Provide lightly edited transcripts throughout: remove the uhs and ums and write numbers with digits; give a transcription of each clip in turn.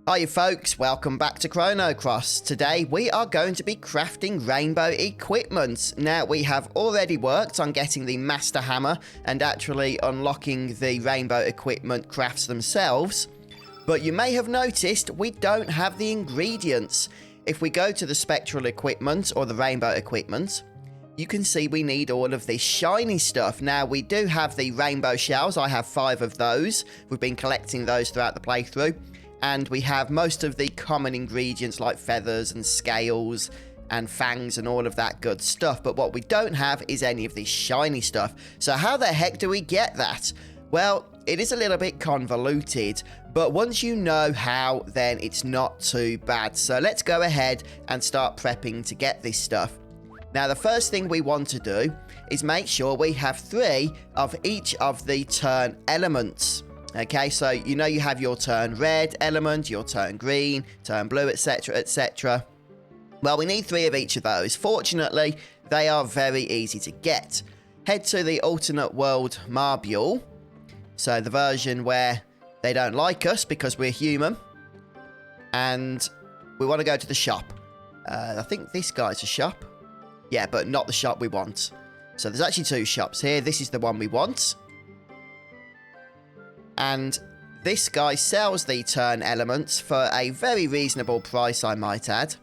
Hiya folks, welcome back to Chrono Cross. Today we are going to be crafting rainbow equipment. Now we have already worked on getting the master hammer and actually unlocking the rainbow equipment crafts themselves. But you may have noticed we don't have the ingredients. If we go to the spectral equipment or the rainbow equipment, you can see we need all of this shiny stuff. Now we do have the rainbow shells. I have 5 of those. We've been collecting those throughout the playthrough. And we have most of the common ingredients like feathers and scales and fangs and all of that good stuff. But what we don't have is any of this shiny stuff. So how the heck do we get that? Well, it is a little bit convoluted, but once you know how, then it's not too bad. So let's go ahead and start prepping to get this stuff. Now, the first thing we want to do is make sure we have 3 of each of the turn elements. Okay, so you know you have your turn red element, your turn green, turn blue, etc, etc. Well, we need 3 of each of those. Fortunately, they are very easy to get. Head to the alternate world Marbule. So the version where they don't like us because we're human. And we want to go to the shop. I think this guy's a shop. Yeah, but not the shop we want. So there's actually 2 shops here. This is the one we want. And this guy sells the turn elements for a very reasonable price, I might add.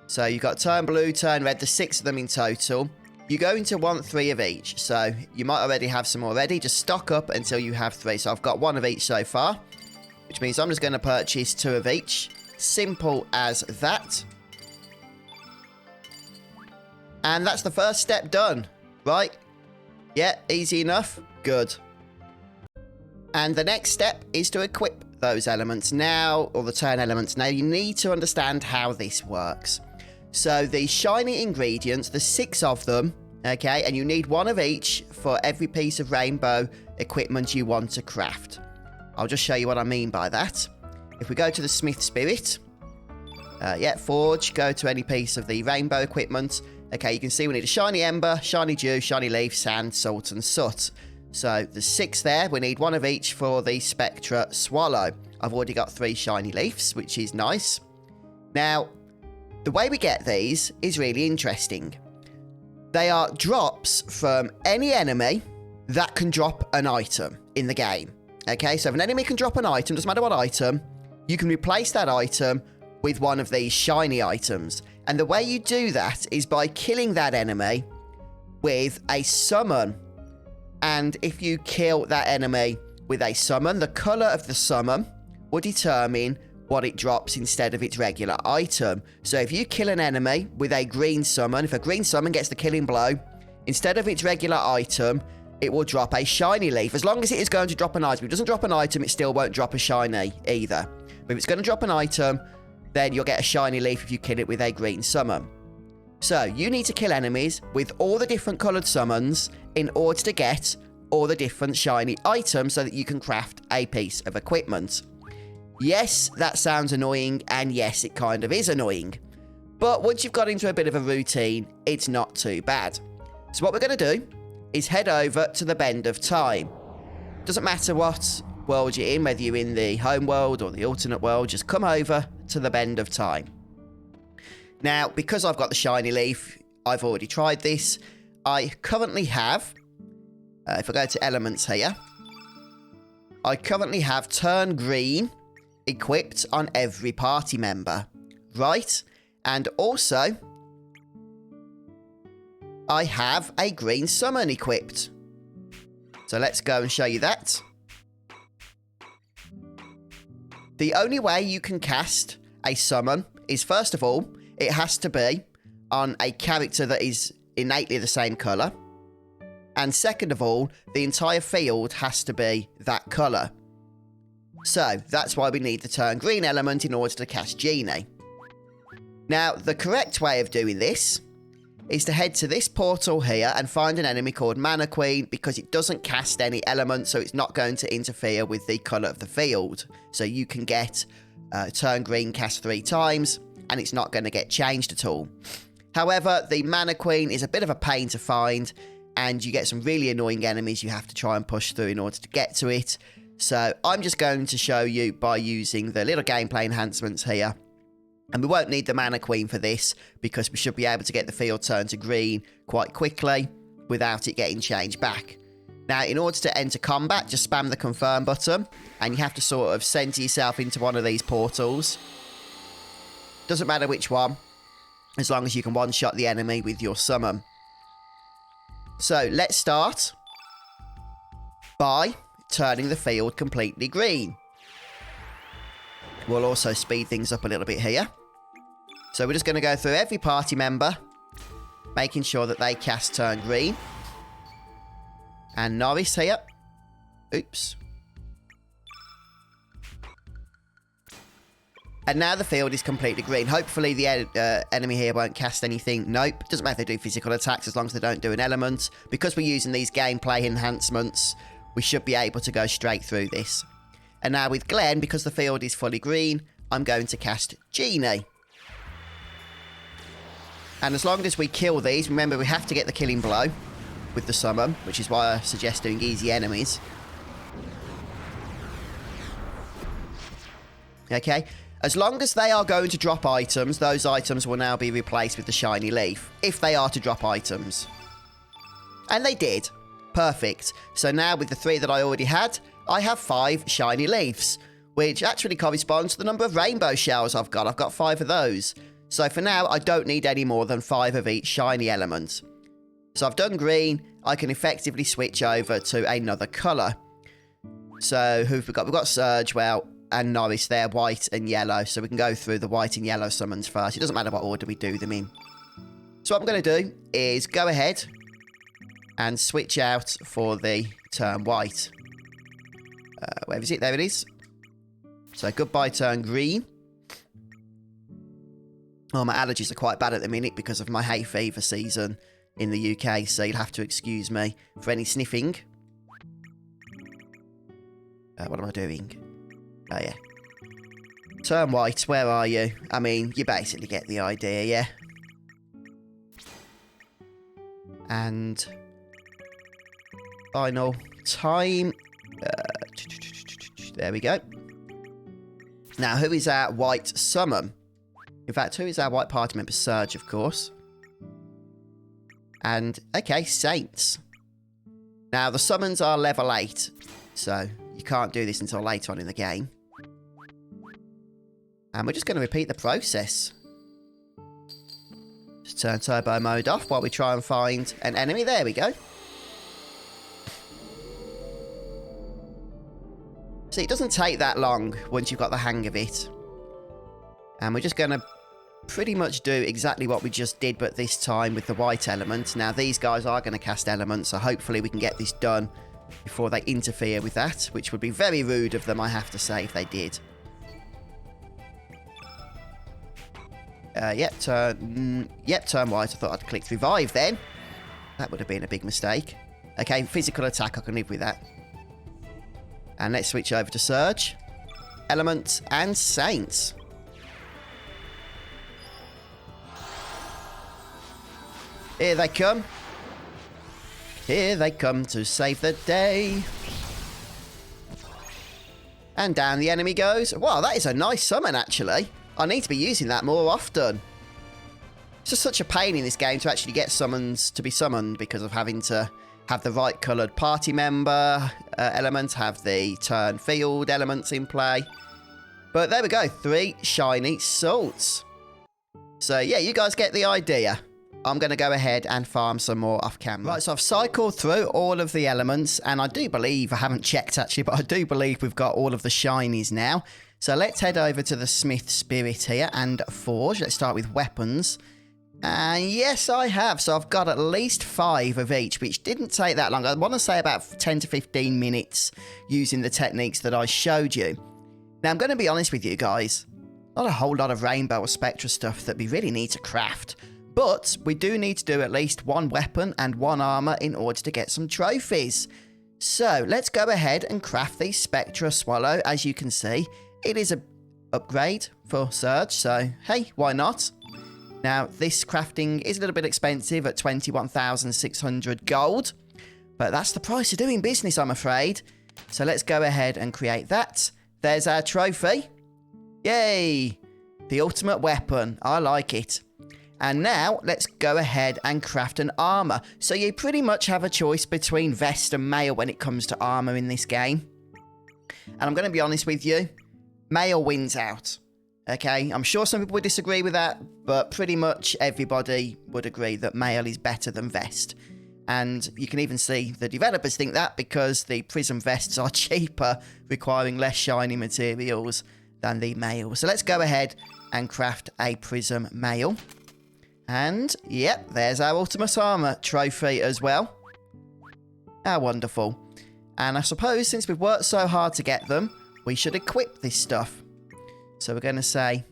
So you've got turn blue, turn red, there's 6 of them in total. You're going to want 3 of each. So you might already have some already. Just stock up until you have 3. So I've got 1 of each so far, which means I'm just going to purchase 2 of each. Simple as that. And that's the first step done, right? Yeah, easy enough. Good. And the next step is to equip those elements now, or the turn elements. Now, you need to understand how this works. So, the shiny ingredients, there's 6 of them, okay? And you need 1 of each for every piece of rainbow equipment you want to craft. I'll just show you what I mean by that. If we go to the Smith Spirit, forge, go to any piece of the rainbow equipment. Okay, you can see we need a shiny ember, shiny dew, shiny leaf, sand, salt, and soot. So, there's 6 there. We need 1 of each for the Spectra Swallow. I've already got 3 shiny leaves, which is nice. Now, the way we get these is really interesting. They are drops from any enemy that can drop an item in the game. Okay, so if an enemy can drop an item, doesn't matter what item, you can replace that item with 1 of these shiny items. And the way you do that is by killing that enemy with a summon. And if you kill that enemy with a summon, the colour of the summon will determine what it drops instead of its regular item. So if you kill an enemy with a green summon, if a green summon gets the killing blow, instead of its regular item, it will drop a shiny leaf. As long as it is going to drop an item. If it doesn't drop an item, it still won't drop a shiny either. But if it's going to drop an item, then you'll get a shiny leaf if you kill it with a green summon. So, you need to kill enemies with all the different coloured summons in order to get all the different shiny items so that you can craft a piece of equipment. Yes, that sounds annoying, and yes, it kind of is annoying. But once you've got into a bit of a routine, it's not too bad. So what we're going to do is head over to the Bend of Time. Doesn't matter what world you're in, whether you're in the home world or the alternate world, just come over to the Bend of Time. Now, because I've got the shiny leaf, I've already tried this. I currently have, if I go to elements here, I currently have turn green equipped on every party member, right? And also, I have a green summon equipped. So let's go and show you that. The only way you can cast a summon is, first of all, it has to be on a character that is innately the same colour. And second of all, the entire field has to be that colour. So, that's why we need the turn green element in order to cast Genie. Now, the correct way of doing this is to head to this portal here and find an enemy called Mana Queen, because it doesn't cast any element, so it's not going to interfere with the colour of the field. So you can get turn green cast 3 times, and it's not going to get changed at all. However, the Mana Queen is a bit of a pain to find, and you get some really annoying enemies you have to try and push through in order to get to it. So I'm just going to show you by using the little gameplay enhancements here. And we won't need the Mana Queen for this because we should be able to get the field turned to green quite quickly without it getting changed back. Now, in order to enter combat, just spam the confirm button and you have to sort of center yourself into one of these portals. Doesn't matter which one, as long as you can one-shot the enemy with your summon. So, let's start by turning the field completely green. We'll also speed things up a little bit here. So we're just going to go through every party member, making sure that they cast turn green. And Norris here. Oops. And now the field is completely green. Hopefully the enemy here won't cast anything. Nope. Doesn't matter if they do physical attacks as long as they don't do an element. Because we're using these gameplay enhancements, we should be able to go straight through this. And now with Glenn, because the field is fully green, I'm going to cast Genie. And as long as we kill these, remember we have to get the killing blow with the summon, which is why I suggest doing easy enemies. Okay, as long as they are going to drop items, those items will now be replaced with the shiny leaf, if they are to drop items. And they did. Perfect. So now with the 3 that I already had, I have 5 shiny leaves, which actually corresponds to the number of rainbow shells I've got. I've got 5 of those. So for now, I don't need any more than 5 of each shiny element. So I've done green. I can effectively switch over to another colour. So who've we got? We've got Surge, well, and Norris there, white and yellow. So we can go through the white and yellow summons first. It doesn't matter what order we do them in. So what I'm going to do is go ahead and switch out for the turn white. Where is it? There it is. So goodbye turn green. Oh, my allergies are quite bad at the minute because of my hay fever season in the UK, so you'll have to excuse me for any sniffing. What am I doing? Oh, yeah. Turn white, where are you? I mean, you basically get the idea, yeah? And final time. There we go. Now, who is our white summon? In fact, who is our white party member? Surge, of course. And, okay, Saints. Now, the summons are level 8, so you can't do this until later on in the game. And we're just going to repeat the process. Just turn turbo mode off while we try and find an enemy. There we go. See, it doesn't take that long once you've got the hang of it. And we're just going to pretty much do exactly what we just did, but this time with the white element. Now, these guys are going to cast elements, so hopefully we can get this done before they interfere with that, which would be very rude of them, I have to say, if they did. Yep, turn white. I thought I'd clicked revive then. That would have been a big mistake. Okay, physical attack, I can live with that. And let's switch over to Surge, Elements, and Saints. Here they come. Here they come to save the day. And down the enemy goes. Wow, that is a nice summon, actually. I need to be using that more often. It's just such a pain in this game to actually get summons to be summoned because of having to have the right coloured party member element, have the turn field elements in play. But there we go, 3 shiny salts. So yeah, you guys get the idea. I'm going to go ahead and farm some more off camera. Right, so I've cycled through all of the elements, and I do believe, I haven't checked actually, but I do believe we've got all of the shinies now. So let's head over to the Smith Spirit here and Forge. Let's start with weapons. And yes, I have. So I've got at least 5 of each, which didn't take that long. I want to say about 10 to 15 minutes using the techniques that I showed you. Now, I'm going to be honest with you guys. Not a whole lot of Rainbow or Spectra stuff that we really need to craft. But we do need to do at least 1 weapon and 1 armor in order to get some trophies. So let's go ahead and craft the Spectra Swallow. As you can see, it is an upgrade for Surge. So, hey, why not? Now, this crafting is a little bit expensive at 21,600 gold. But that's the price of doing business, I'm afraid. So let's go ahead and create that. There's our trophy. Yay! The ultimate weapon. I like it. And now let's go ahead and craft an armor. So you pretty much have a choice between vest and mail when it comes to armor in this game. And I'm going to be honest with you. Mail wins out. Okay, I'm sure some people would disagree with that, but pretty much everybody would agree that mail is better than vest. And you can even see the developers think that because the prism vests are cheaper, requiring less shiny materials than the mail. So let's go ahead and craft a prism mail. And, yep, there's our Ultimate Armor trophy as well. How wonderful. And I suppose since we've worked so hard to get them, we should equip this stuff. So we're going to say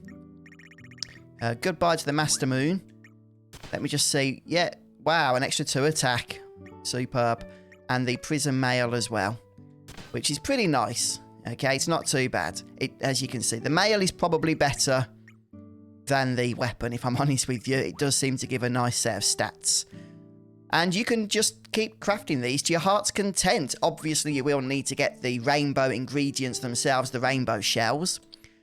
goodbye to the Master Moon. Let me just see. Yeah, wow, an extra 2 attack. Superb. And the Prism Mail as well, which is pretty nice. Okay, it's not too bad. As you can see, the mail is probably better than the weapon, if I'm honest with you. It does seem to give a nice set of stats. And you can just keep crafting these to your heart's content. Obviously, you will need to get the rainbow ingredients themselves, the rainbow shells.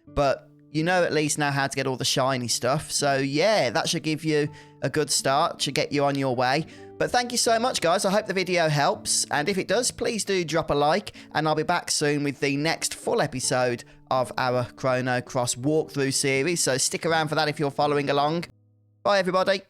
But you know at least now how to get all the shiny stuff. So yeah, that should give you a good start, should get you on your way. But thank you so much, guys. I hope the video helps. And if it does, please do drop a like. And I'll be back soon with the next full episode of our Chrono Cross walkthrough series. So stick around for that if you're following along. Bye, everybody.